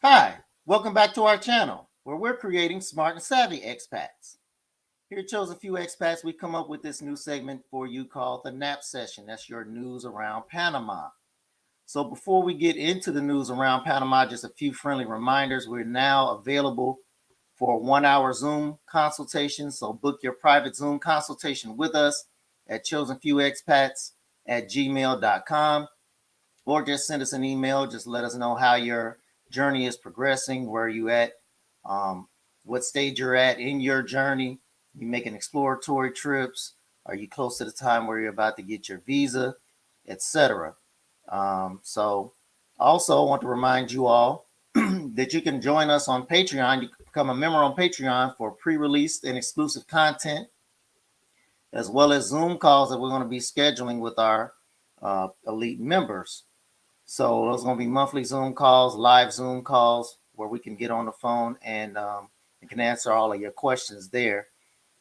Hi, welcome back to our channel where we're creating smart and savvy expats. Here at Chosen Few Expats, we come up with this new segment for you called the Nap Session. That's your news around Panama. So before we get into the news around Panama, just a few friendly reminders. We're now available for a 1-hour Zoom consultation. So book your private Zoom consultation with us at chosenfewexpats@gmail.com, or just send us an email. Just let us know how your journey is progressing, where you at, what stage you're at in your journey. You making exploratory trips? Are you close to the time where you're about to get your visa, etc.? So also I want to remind you all that you can join us on Patreon. You can become a member on Patreon for pre-released and exclusive content, as well as Zoom calls that we're going to be scheduling with our elite members. So those are going to be monthly Zoom calls, live Zoom calls, where we can get on the phone and can answer all of your questions there.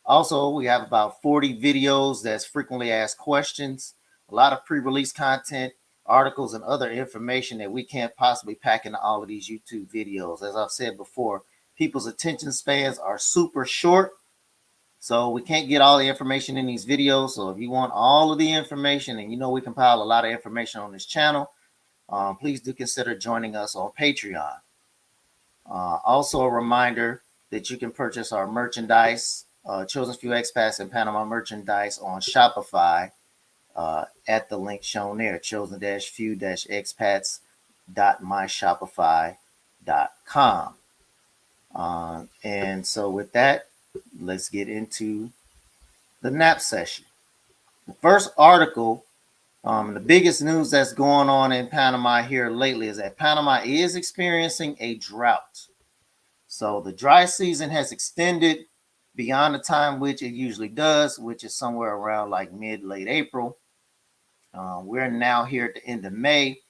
Also, we have about 40 videos that's frequently asked questions, a lot of pre-release content, articles, and other information that we can't possibly pack into all of these YouTube videos. As I've said before, people's attention spans are super short, so we can't get all the information in these videos. So if you want all of the information, and we compile a lot of information on this channel, please do consider joining us on Patreon. Also a reminder that you can purchase our merchandise, Chosen Few Expats and Panama merchandise, on Shopify at the link shown there, chosen-few-expats.myshopify.com. And so with that, let's get into the nap session. The first article, the biggest news that's going on in Panama here lately is that Panama is experiencing a drought. So the dry season has extended beyond the time which it usually does, which is somewhere around like late April. We're now here at the end of May.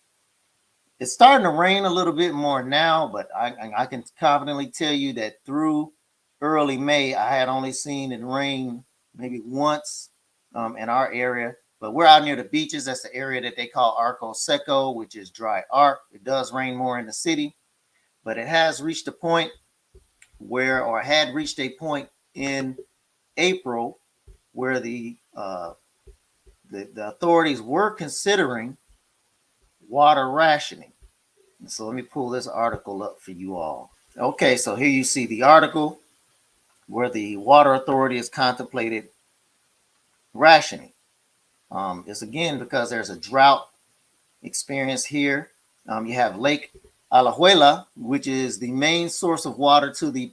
It's starting to rain a little bit more now, but I can confidently tell you that through early May, I had only seen it rain maybe once in our area. But we're out near the beaches. That's the area that they call Arco Seco, which is dry arc. It does rain more in the city, but it has reached a point had reached a point in April where the authorities were considering water rationing. So let me pull this article up for you all. Okay, so here you see the article where the water authority has contemplated rationing. It's again because there's a drought experience here. You have Lake Alajuela, which is the main source of water to the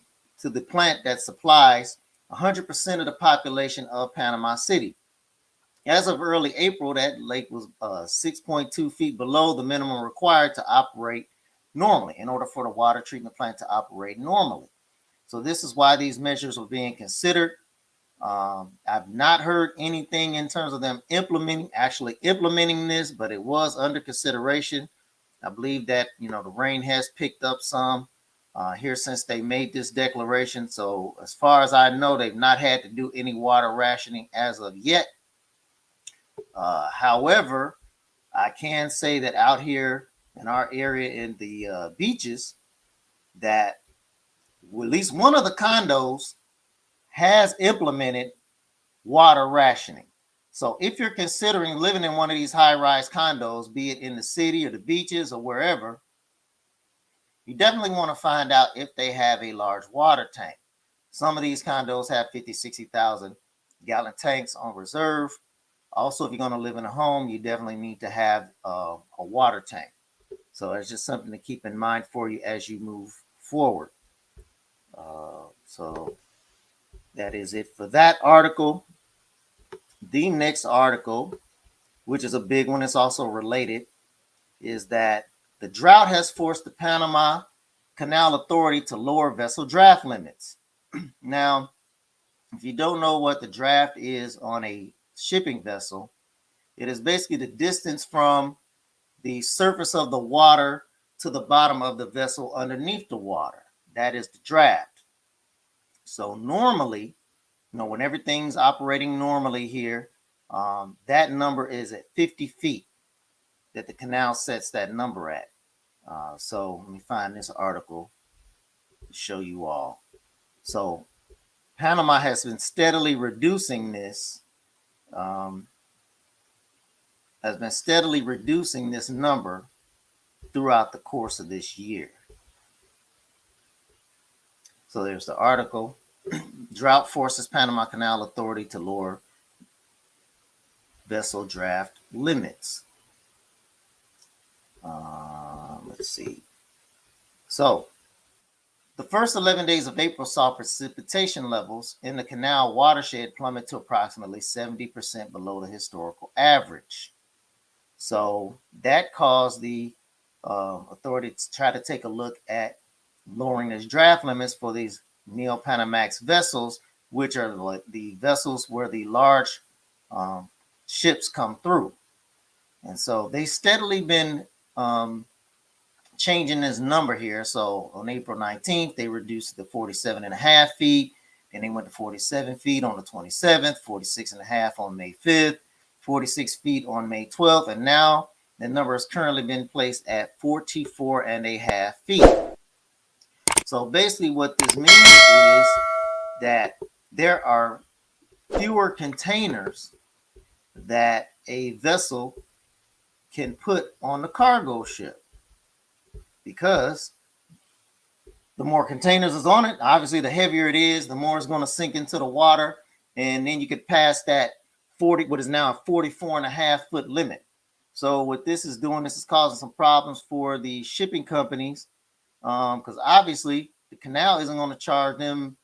plant that supplies 100% of the population of Panama City. As of early April, that lake was 6.2 feet below the minimum required to operate normally, in order for the water treatment plant to operate normally. So this is why these measures were being considered. I've not heard anything in terms of them actually implementing this, but it was under consideration. I believe that, the rain has picked up some here since they made this declaration. So as far as I know, they've not had to do any water rationing as of yet. However, I can say that out here in our area in the beaches, that at least one of the condos has implemented water rationing. So if you're considering living in one of these high-rise condos, be it in the city or the beaches or wherever, you definitely want to find out if they have a large water tank. Some of these condos have 50, 60,000 gallon tanks on reserve. Also, if you're going to live in a home, you definitely need to have a water tank. So it's just something to keep in mind for you as you move forward. So that is it for that article. The next article, which is a big one, it's also related, is that the drought has forced the Panama Canal Authority to lower vessel draft limits. Now, if you don't know what the draft is on a shipping vessel, it is basically the distance from the surface of the water to the bottom of the vessel underneath the water. That is the draft. So normally, when everything's operating normally here, that number is at 50 feet that the canal sets that number at. So let me find this article to show you all. So Panama has been steadily reducing this, number throughout the course of this year. So there's the article. Drought forces Panama Canal Authority to lower vessel draft limits. Let's see. So the first 11 days of April saw precipitation levels in the canal watershed plummet to approximately 70% below the historical average. So that caused the authority to try to take a look at lowering these draft limits for these Neo-Panamax vessels, which are the vessels where the large ships come through. And so they steadily been changing this number here. So on April 19th, they reduced to 47.5 feet. Then they went to 47 feet on the 27th, 46.5 on May 5th, 46 feet on May 12th. And now the number has currently been placed at 44.5 feet. So basically what this means is that there are fewer containers that a vessel can put on the cargo ship, because the more containers is on it, obviously the heavier it is, the more it's going to sink into the water, and then you could pass that 40, what is now a 44.5 foot limit. So what this is doing, this is causing some problems for the shipping companies, because obviously the canal isn't going to charge them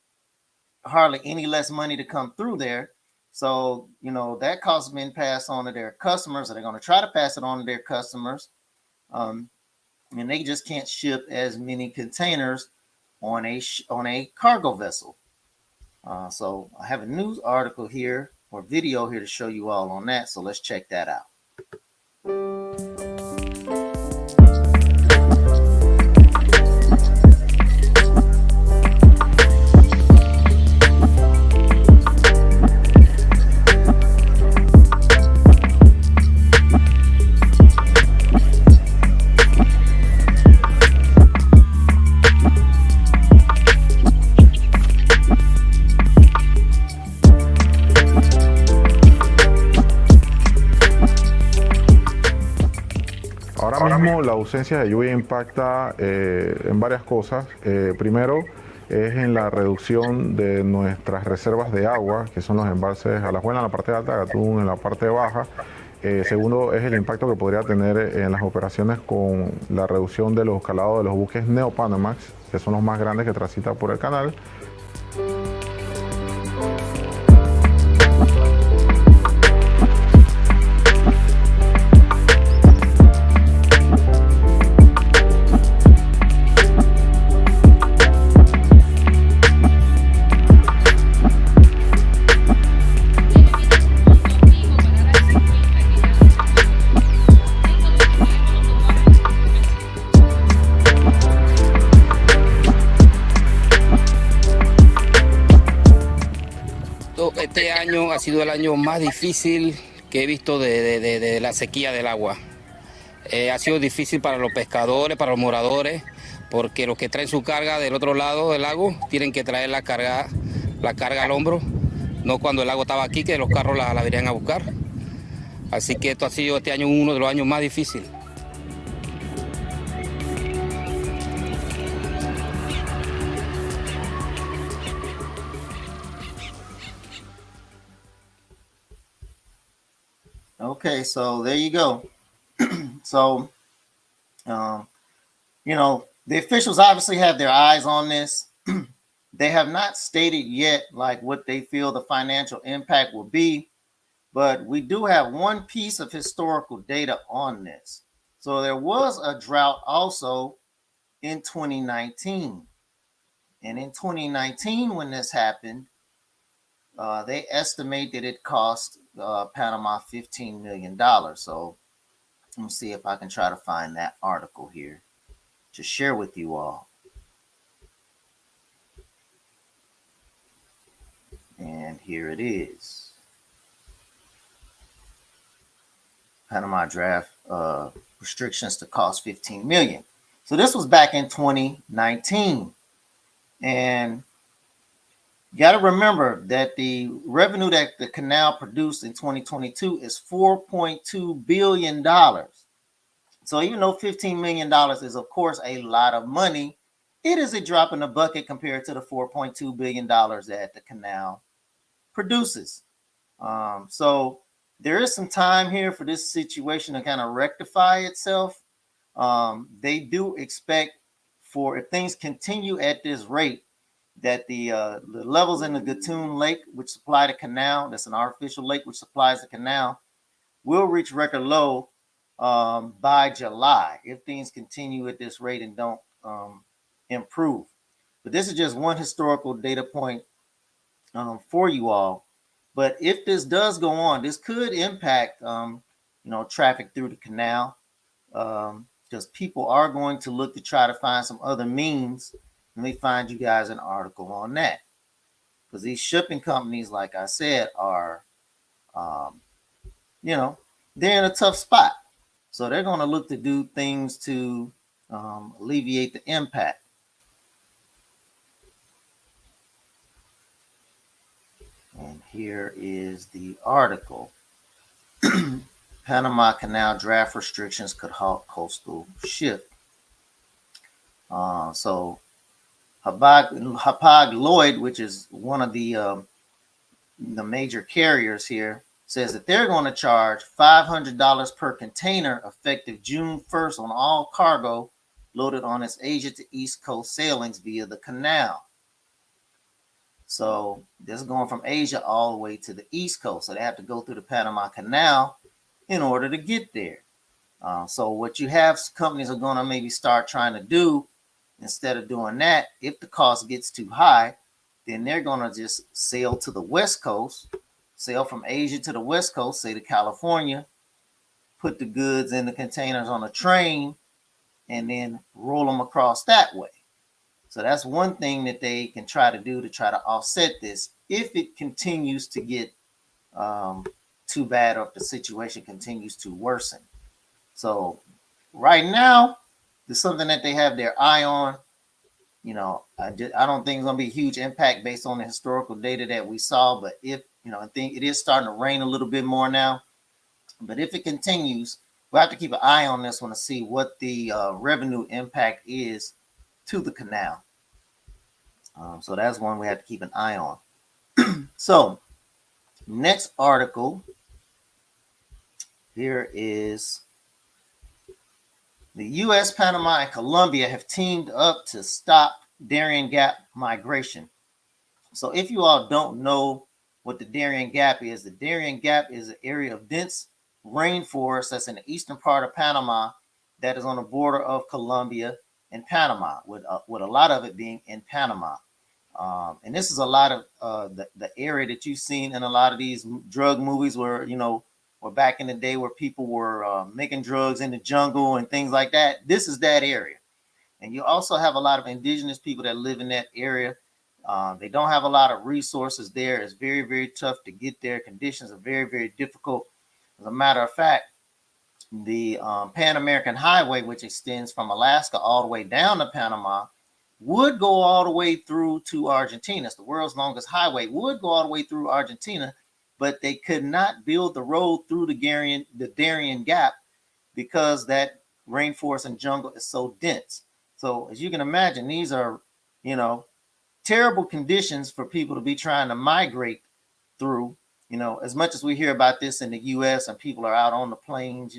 hardly any less money to come through there. So, you know, that cost has been passed on to their customers, and they're going to try to pass it on to their customers. And they just can't ship as many containers on a cargo vessel. So I have a news article here or video here to show you all on that. So let's check that out. Ahora mismo la ausencia de lluvia impacta en varias cosas. Primero es en la reducción de nuestras reservas de agua, que son los embalses Alajuela en la parte alta, Gatún en la parte baja. Segundo es el impacto que podría tener en las operaciones con la reducción de los calados de los buques Neo-Panamax, que son los más grandes que transitan por el canal. Este año ha sido el año más difícil que he visto de la sequía del agua. Ha sido difícil para los pescadores, para los moradores, porque los que traen su carga del otro lado del lago tienen que traer la carga al hombro, no cuando el lago estaba aquí, que los carros la venían a buscar. Así que esto ha sido este año uno de los años más difíciles. Okay, so there you go. So, you know, the officials obviously have their eyes on this. They have not stated yet like what they feel the financial impact will be, but we do have one piece of historical data on this. So there was a drought also in 2019. And in 2019, when this happened, they estimate that it cost Panama $15 million. So let me see if I can try to find that article here to share with you all. And here it is. Panama draft restrictions to cost $15 million. So this was back in 2019. And you got to remember that the revenue that the canal produced in 2022 is $4.2 billion. So even though $15 million is, of course, a lot of money, it is a drop in the bucket compared to the $4.2 billion that the canal produces. So there is some time here for this situation to kind of rectify itself. They do expect for, if things continue at this rate, that the levels in the Gatun Lake, which supply the canal, that's an artificial lake which supplies the canal, will reach record low by July if things continue at this rate and don't improve. But this is just one historical data point for you all. But if this does go on, this could impact traffic through the canal, because people are going to look to try to find some other means. Let me find you guys an article on that, because these shipping companies, like I said, are they're in a tough spot. So they're going to look to do things to alleviate the impact. And here is the article. Panama Canal draft restrictions could halt coastal shift. So Hapag-Lloyd, which is one of the major carriers here, says that they're going to charge $500 per container effective June 1st on all cargo loaded on its Asia to East Coast sailings via the canal. So this is going from Asia all the way to the East Coast. So they have to go through the Panama Canal in order to get there. So what you have companies are going to maybe start trying to do, instead of doing that, if the cost gets too high, then they're going to just sail to the West Coast, sail from Asia to the West Coast, say to California, put the goods in the containers on a train, and then roll them across that way. So that's one thing that they can try to do to try to offset this if it continues to get too bad, or if the situation continues to worsen. So right now, there's something that they have their eye on. I don't think it's going to be a huge impact based on the historical data that we saw. But if, I think it is starting to rain a little bit more now. But if it continues, we'll have to keep an eye on this one to see what the revenue impact is to the canal. So that's one we have to keep an eye on. So next article here is the U.S., Panama, and Colombia have teamed up to stop Darien Gap migration. So if you all don't know what the Darien Gap is, the Darien Gap is an area of dense rainforest that's in the eastern part of Panama that is on the border of Colombia and Panama, with a lot of it being in Panama. And this is a lot of the area that you've seen in a lot of these drug movies where, or back in the day where people were making drugs in the jungle and things like that. This is that area. And you also have a lot of indigenous people that live in that area. They don't have a lot of resources there. It's very, very tough to get there. Conditions are very, very difficult. As a matter of fact, the Pan American Highway, which extends from Alaska all the way down to Panama, would go all the way through to Argentina. It's the world's longest highway, would go all the way through Argentina, but they could not build the road through the Darien Gap because that rainforest and jungle is so dense. So as you can imagine, these are, terrible conditions for people to be trying to migrate through. As much as we hear about this in the U.S. and people are out on the plains,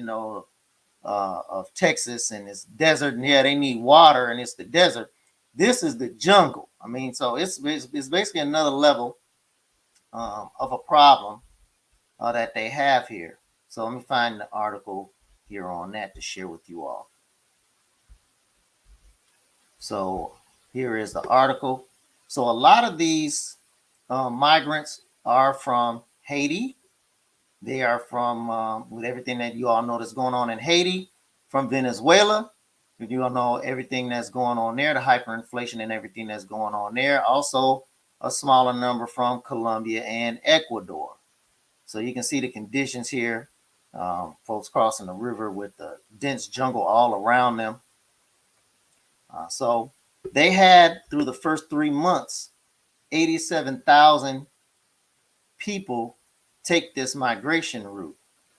of Texas, and it's desert, and yeah, they need water, and it's the desert. This is the jungle. I mean, so it's basically another level of a problem that they have here. So let me find the article here on that to share with you all. So here is the article. So a lot of these migrants are from Haiti. They are from, with everything that you all know that's going on in Haiti, from Venezuela. You all know everything that's going on there, the hyperinflation and everything that's going on there. Also, a smaller number from Colombia and Ecuador. So you can see the conditions here. Folks crossing the river with the dense jungle all around them. So they had, through the first 3 months, 87,000 people take this migration route.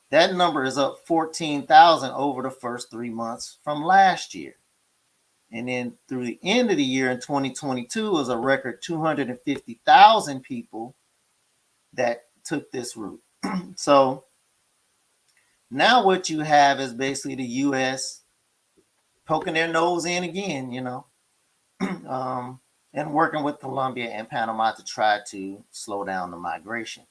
That number is up 14,000 over the first 3 months from last year. And then through the end of the year in 2022 was a record 250,000 people that took this route. So now what you have is basically the U.S. poking their nose in again, and working with Colombia and Panama to try to slow down the migration.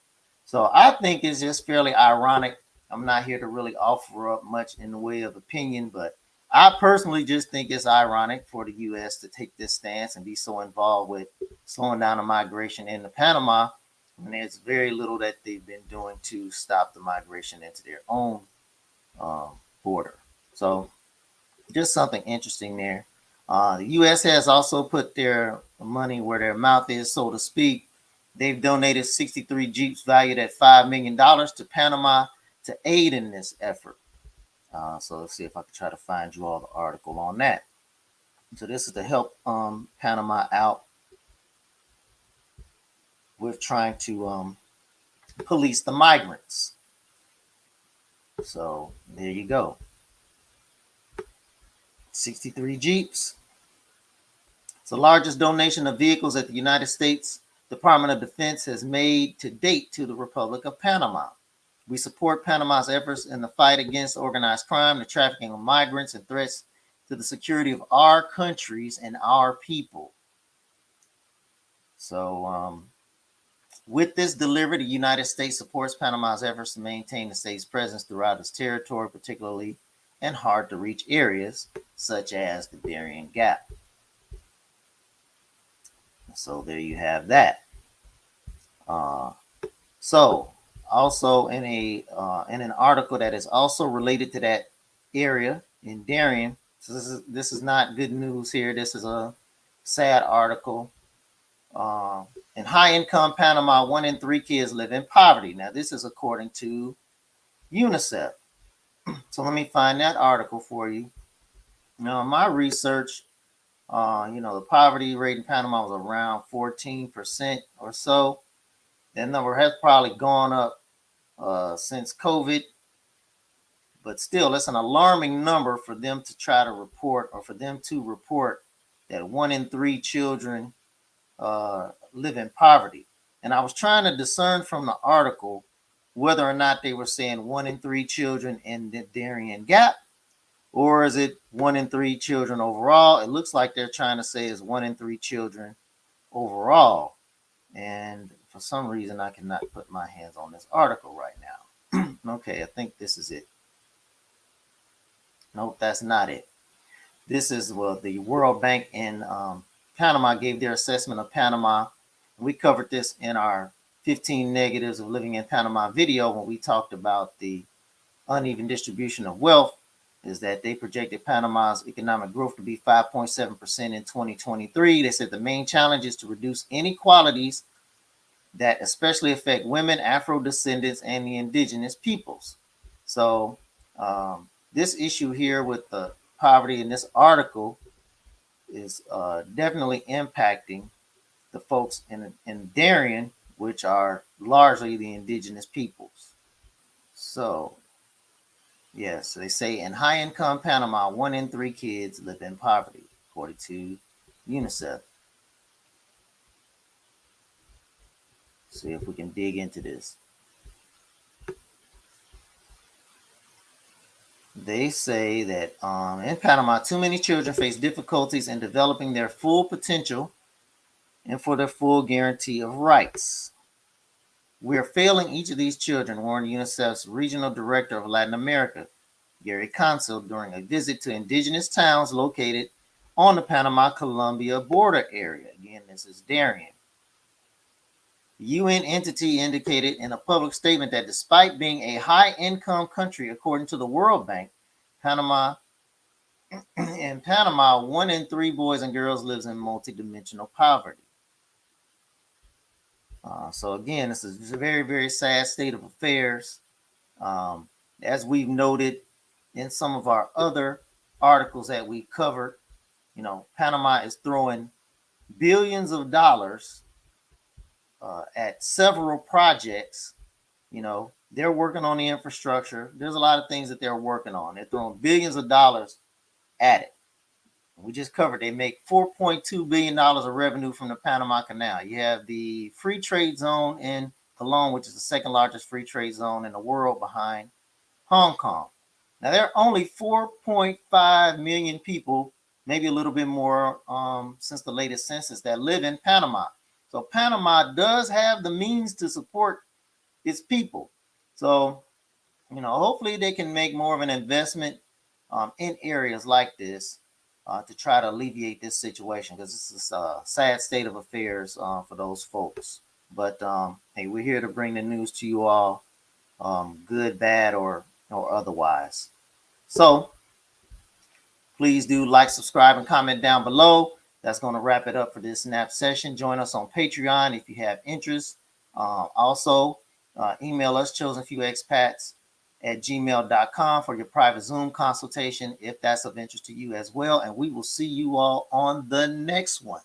So I think it's just fairly ironic. I'm not here to really offer up much in the way of opinion, but I personally just think it's ironic for the U.S. to take this stance and be so involved with slowing down the migration into Panama when there's very little that they've been doing to stop the migration into their own border. So just something interesting there. The U.S. has also put their money where their mouth is, so to speak. They've donated 63 Jeeps valued at $5 million to Panama to aid in this effort. So let's see if I can try to find you all the article on that. So this is to help Panama out with trying to police the migrants. So there you go. 63 Jeeps. It's the largest donation of vehicles that the United States Department of Defense has made to date to the Republic of Panama. We support Panama's efforts in the fight against organized crime, the trafficking of migrants, and threats to the security of our countries and our people. So with this delivery, the United States supports Panama's efforts to maintain the state's presence throughout its territory, particularly in hard-to-reach areas such as the Darian Gap. So there you have that. So also in an article that is also related to that area in Darien. So this is not good news here. This is a sad article. In high-income Panama, 1 in 3 kids live in poverty. Now, this is according to UNICEF. So let me find that article for you. Now, in my research, the poverty rate in Panama was around 14% or so. That number has probably gone up since COVID, but still, it's an alarming number for them to try to report, or for them to report that 1 in 3 children live in poverty. And I was trying to discern from the article whether or not they were saying 1 in 3 children in the Darien Gap, or is it 1 in 3 children overall? It looks like they're trying to say it's 1 in 3 children overall. And for some reason, I cannot put my hands on this article right now. Okay, I think this is it. Nope, that's not it. This is, the World Bank in Panama gave their assessment of Panama. We covered this in our 15 negatives of living in Panama video when we talked about the uneven distribution of wealth, is that they projected Panama's economic growth to be 5.7% in 2023. They said the main challenge is to reduce inequalities that especially affect women, Afro-descendants, and the indigenous peoples. So this issue here with the poverty in this article is definitely impacting the folks in Darien, which are largely the indigenous peoples. So yes, they say in high-income Panama, 1 in 3 kids live in poverty, according to UNICEF. See if we can dig into this. They say that in Panama, too many children face difficulties in developing their full potential and for their full guarantee of rights. We are failing each of these children, warned UNICEF's regional director of Latin America, Gary Consul, during a visit to indigenous towns located on the Panama-Colombia border area. Again, this is Darien. The UN entity indicated in a public statement that despite being a high-income country, according to the World Bank, in Panama, 1 in 3 boys and girls lives in multidimensional poverty. So again, this is a very, very sad state of affairs. As we've noted in some of our other articles that we covered, Panama is throwing billions of dollars at several projects. They're working on the infrastructure. There's a lot of things that they're working on. They're throwing billions of dollars at it. We just covered they make $4.2 billion of revenue from the Panama Canal. You have the free trade zone in Cologne, which is the second largest free trade zone in the world behind Hong Kong. Now, there are only 4.5 million people, maybe a little bit more since the latest census, that live in Panama. So Panama does have the means to support its people. So, hopefully they can make more of an investment in areas like this to try to alleviate this situation, because this is a sad state of affairs for those folks. But hey, we're here to bring the news to you all, good, bad, or otherwise. So please do like, subscribe, and comment down below. That's going to wrap it up for this snap session. Join us on Patreon if you have interest. Also, email us chosenfewexpats@gmail.com for your private Zoom consultation if that's of interest to you as well. And we will see you all on the next one.